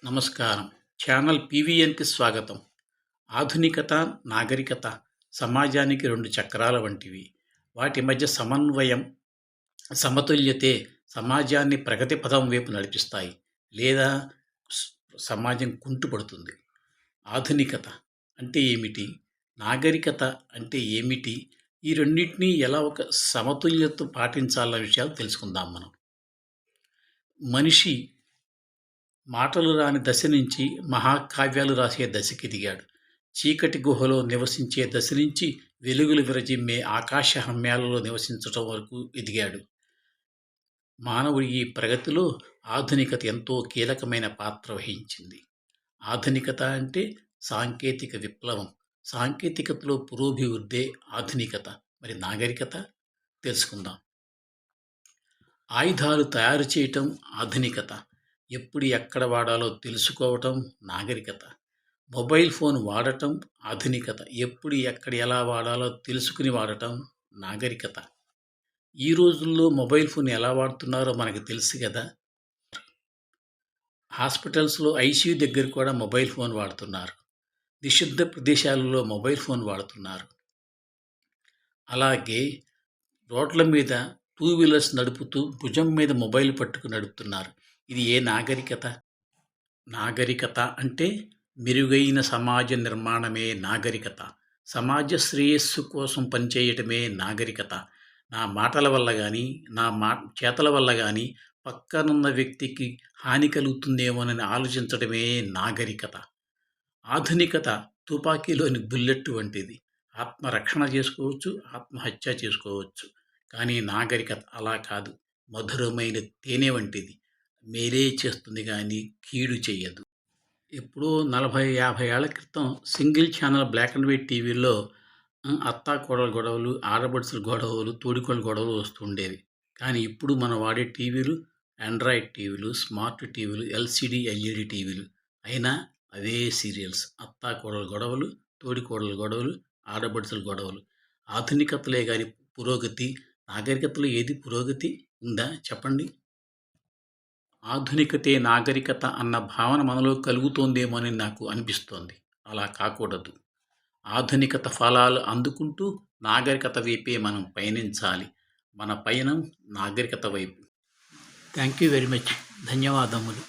నమస్కారం. ఛానల్ పీవీఎన్‌కి స్వాగతం. ఆధునికత, నాగరికత సమాజానికి 2 చక్రాల వంటివి. వాటి మధ్య సమన్వయం, సమతుల్యతే సమాజాన్ని ప్రగతి పథం వైపు నడిపిస్తాయి. లేదా స్ సమాజం కుంటుపడుతుంది. ఆధునికత అంటే ఏమిటి? నాగరికత అంటే ఏమిటి? ఈ రెండిటిని ఎలా ఒక సమతుల్యత పాటించాలన్న విషయాలు తెలుసుకుందాం మనం. మనిషి మాటలు రాని దశ నుంచి మహాకావ్యాలు రాసే దశకెదిగాడు. చీకటి గుహలో నివసించే దశ నుంచి వెలుగులు విరజిమ్మే ఆకాశ హమ్యాలలో నివసించటం వరకు ఎదిగాడు. మానవుడి ఈ ప్రగతిలో ఆధునికత ఎంతో కీలకమైన పాత్ర వహించింది. ఆధునికత అంటే సాంకేతిక విప్లవం. సాంకేతికతలో పురోభివృద్ధే ఆధునికత. మరి నాగరికత తెలుసుకుందాం. ఆయుధాలు తయారు చేయటం ఆధునికత. ఎప్పుడు ఎక్కడ వాడాలో తెలుసుకోవటం నాగరికత. మొబైల్ ఫోన్ వాడటం ఆధునికత. ఎప్పుడు ఎక్కడ ఎలా వాడాలో తెలుసుకుని వాడటం నాగరికత. ఈ రోజుల్లో మొబైల్ ఫోన్ ఎలా వాడుతున్నారో మనకు తెలుసు కదా. హాస్పిటల్స్లో ఐసీయూ దగ్గర కూడా మొబైల్ ఫోన్ వాడుతున్నారు. నిషిద్ధ ప్రదేశాలలో మొబైల్ ఫోన్ వాడుతున్నారు. అలాగే రోడ్ల మీద 2 వీలర్స్ నడుపుతూ భుజం మీద మొబైల్ పట్టుకు నడుపుతున్నారు. ఇది ఏ నాగరికత? నాగరికత అంటే మెరుగైన సమాజ నిర్మాణమే నాగరికత. సమాజ శ్రేయస్సు కోసం పనిచేయటమే నాగరికత. నా మాటల వల్ల కానీ, చేతల వల్ల కానీ పక్కనున్న వ్యక్తికి హాని కలుగుతుందేమోనని ఆలోచించడమే నాగరికత. ఆధునికత తుపాకీలోని బుల్లెట్ వంటిది. ఆత్మరక్షణ చేసుకోవచ్చు, ఆత్మహత్య చేసుకోవచ్చు. కానీ నాగరికత అలా కాదు. మధురమైన తేనె వంటిది. మేలే చేస్తుంది కానీ కీడు చెయ్యదు. ఎప్పుడో 40-50 ఏళ్ల క్రితం single channel block and white టీవీల్లో అత్తాకోడల గొడవలు, ఆడపడుచుల గొడవలు, తోడికోడల గొడవలు వస్తుండేవి. కానీ ఇప్పుడు మనం వాడే టీవీలు ఆండ్రాయిడ్ టీవీలు, స్మార్ట్ టీవీలు, ఎల్సీడీ, ఎల్ఈడి టీవీలు. అయినా అవే సీరియల్స్. అత్తాకోడల గొడవలు, తోడికోడల గొడవలు, ఆడపడుచుల గొడవలు. ఆధునికతలే కానీ పురోగతి, నాగరికతలో ఏది పురోగతి ఉందా చెప్పండి? ఆధునికతే నాగరికత అన్న భావన మనలో కలుగుతోందేమోనని నాకు అనిపిస్తోంది. అలా కాకూడదు. ఆధునికత ఫలాలు అందుకుంటూ నాగరికత వైపే మనం పయనించాలి. మన పయనం నాగరికత వైపు. Thank you very much. ధన్యవాదములు.